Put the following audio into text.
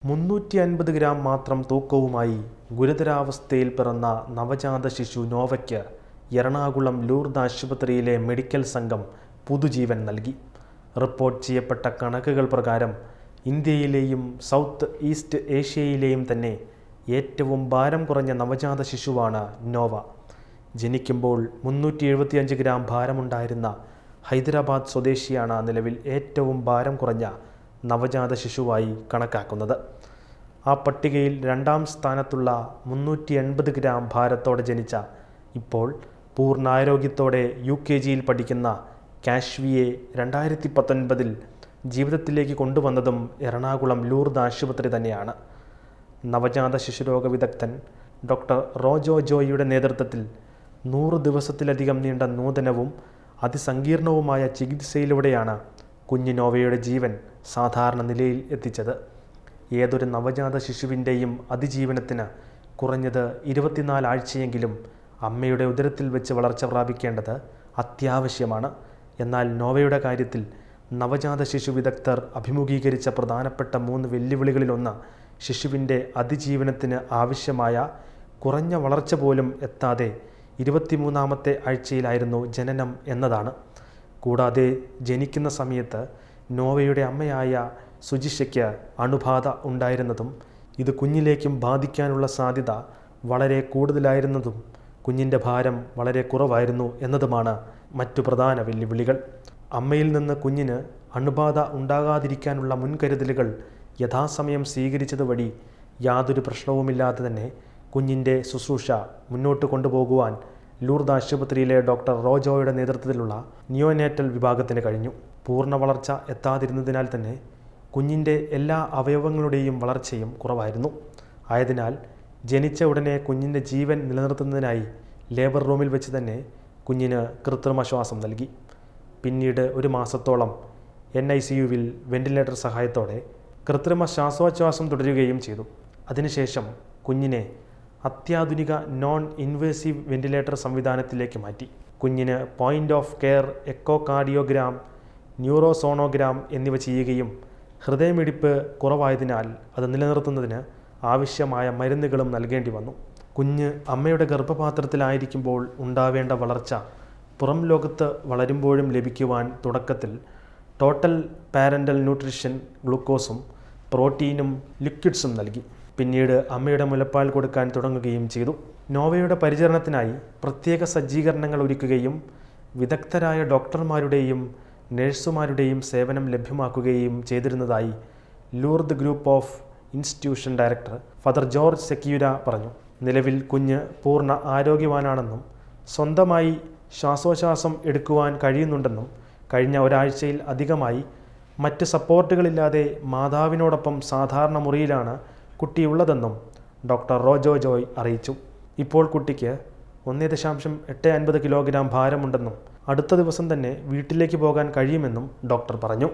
350 gram മാത്രം തൂക്കവുമായി ഗുരുതരാവസ്ഥയിൽ പിറന്ന നവജാത ശിശു നോവയ്ക്ക് എറണാകുളം ലൂർദ് ആശുപത്രിയിലെ മെഡിക്കൽ സംഘം പുതുജീവൻ നൽകി. റിപ്പോർട്ട് ചെയ്യപ്പെട്ട കണക്കുകൾ പ്രകാരം ഇന്ത്യയിലെയും സൗത്ത് ഈസ്റ്റ് ഏഷ്യയിലെയും തന്നെ ഏറ്റവും ഭാരം കുറഞ്ഞ നവജാത ശിശുവാണ് നോവ. ജനിക്കുമ്പോൾ 375 ഗ്രാം ഭാരമുണ്ടായിരുന്ന ഹൈദരാബാദ് സ്വദേശിയാണ് നിലവിൽ ഏറ്റവും ഭാരം കുറഞ്ഞ നവജാത ശിശുവായി കണക്കാക്കുന്നത്. ആ പട്ടികയിൽ രണ്ടാം സ്ഥാനത്തുള്ള 380 ഗ്രാം ഭാരത്തോടെ ജനിച്ച, ഇപ്പോൾ പൂർണ്ണാരോഗ്യത്തോടെ UKGയിൽ പഠിക്കുന്ന കാശ്വിയെ 2019 ജീവിതത്തിലേക്ക് കൊണ്ടുവന്നതും എറണാകുളം ലൂർദ് ആശുപത്രി തന്നെയാണ്. നവജാത ശിശുരോഗ വിദഗ്ധൻ ഡോക്ടർ റോജോ ജോയിയുടെ നേതൃത്വത്തിൽ 100 ദിവസത്തിലധികം നീണ്ട നൂതനവും അതിസങ്കീർണവുമായ ചികിത്സയിലൂടെയാണ് കുഞ്ഞു നോവയുടെ ജീവൻ സാധാരണ നിലയിൽ എത്തിച്ചത്. ഏതൊരു നവജാത ശിശുവിൻ്റെയും അതിജീവനത്തിന് കുറഞ്ഞത് 24 ആഴ്ചയെങ്കിലും അമ്മയുടെ ഉദരത്തിൽ വെച്ച് വളർച്ച പ്രാപിക്കേണ്ടത് അത്യാവശ്യമാണ്. എന്നാൽ നോവയുടെ കാര്യത്തിൽ നവജാത ശിശു വിദഗ്ധർ അഭിമുഖീകരിച്ച പ്രധാനപ്പെട്ട 3 വെല്ലുവിളികളിലൊന്ന് ശിശുവിൻ്റെ അതിജീവനത്തിന് ആവശ്യമായ കുറഞ്ഞ വളർച്ച പോലും എത്താതെ 23ാമത്തെ ആഴ്ചയിലായിരുന്നു ജനനം എന്നതാണ്. കൂടാതെ ജനിക്കുന്ന സമയത്ത് നോവയുടെ അമ്മയായ സുജിഷയ്ക്ക് അണുബാധ ഉണ്ടായിരുന്നതും ഇത് കുഞ്ഞിലേക്കും ബാധിക്കാനുള്ള സാധ്യത വളരെ കൂടുതലായിരുന്നതും കുഞ്ഞിൻ്റെ ഭാരം വളരെ കുറവായിരുന്നു എന്നതുമാണ് മറ്റു പ്രധാന വെല്ലുവിളികൾ. അമ്മയിൽ നിന്ന് കുഞ്ഞിന് അണുബാധ ഉണ്ടാകാതിരിക്കാനുള്ള മുൻകരുതലുകൾ യഥാസമയം സ്വീകരിച്ചത് വഴി യാതൊരു പ്രശ്നവുമില്ലാതെ തന്നെ കുഞ്ഞിൻ്റെ ശുശ്രൂഷ മുന്നോട്ട് കൊണ്ടുപോകുവാൻ ലൂർദ് ആശുപത്രിയിലെ ഡോക്ടർ റോജോയുടെ നേതൃത്വത്തിലുള്ള നിയോനേറ്റൽ വിഭാഗത്തിന് കഴിഞ്ഞു. പൂർണ്ണ വളർച്ച എത്താതിരുന്നതിനാൽ തന്നെ കുഞ്ഞിൻ്റെ എല്ലാ അവയവങ്ങളുടെയും വളർച്ചയും കുറവായിരുന്നു. ആയതിനാൽ ജനിച്ച ഉടനെ കുഞ്ഞിൻ്റെ ജീവൻ നിലനിർത്തുന്നതിനായി ലേബർ റൂമിൽ വെച്ച് തന്നെ കുഞ്ഞിന് കൃത്രിമ ശ്വാസം നൽകി. പിന്നീട് 1 മാസത്തോളം NICUവിൽ വെന്റിലേറ്റർ സഹായത്തോടെ കൃത്രിമ ശ്വാസോച്ഛ്വാസം തുടരുകയും ചെയ്തു. അതിനുശേഷം കുഞ്ഞിനെ അത്യാധുനിക നോൺ ഇൻവേസീവ് വെന്റിലേറ്റർ സംവിധാനത്തിലേക്ക് മാറ്റി. കുഞ്ഞിന് പോയിൻ്റ് ഓഫ് കെയർ എക്കോകാർഡിയോഗ്രാം, ന്യൂറോസോണോഗ്രാം എന്നിവ ചെയ്യുകയും ഹൃദയമിടിപ്പ് കുറവായതിനാൽ അത് നിലനിർത്തുന്നതിന് ആവശ്യമായ മരുന്നുകളും നൽകേണ്ടി വന്നു. കുഞ്ഞ് അമ്മയുടെ ഗർഭപാത്രത്തിലായിരിക്കുമ്പോൾ ഉണ്ടാവേണ്ട വളർച്ച പുറം ലോകത്ത് വളരുമ്പോഴും ലഭിക്കുവാൻ തുടക്കത്തിൽ ടോട്ടൽ പാരൻ്റൽ ന്യൂട്രീഷൻ ഗ്ലൂക്കോസും പ്രോട്ടീനും ലിക്വിഡ്സും നൽകി. പിന്നീട് അമ്മയുടെ മുലപ്പാൽ കൊടുക്കാൻ തുടങ്ങുകയും ചെയ്തു. നോവയുടെ പരിചരണത്തിനായി പ്രത്യേക സജ്ജീകരണങ്ങൾ ഒരുക്കുകയും വിദഗ്ധരായ ഡോക്ടർമാരുടെയും നഴ്സുമാരുടെയും സേവനം ലഭ്യമാക്കുകയും ചെയ്തിരുന്നതായി Lourdes group of institution director father George Sequeira പറഞ്ഞു. നിലവിൽ കുഞ്ഞ് പൂർണ്ണ ആരോഗ്യവാനാണെന്നും സ്വന്തമായി ശ്വാസോച്ഛ്വാസം എടുക്കുവാൻ കഴിയുന്നുണ്ടെന്നും കഴിഞ്ഞ ഒരാഴ്ചയിൽ അധികമായി മറ്റ് സപ്പോർട്ടുകളില്ലാതെ മാതാവിനോടൊപ്പം സാധാരണ മുറിയിലാണ് കുട്ടിയുള്ളതെന്നും ഡോക്ടർ റോജോ ജോയ് അറിയിച്ചു. ഇപ്പോൾ കുട്ടിക്ക് 1.850 കിലോഗ്രാം ഭാരമുണ്ടെന്നും അടുത്ത ദിവസം തന്നെ വീട്ടിലേക്ക് പോകാൻ കഴിയുമെന്നും ഡോക്ടർ പറഞ്ഞു.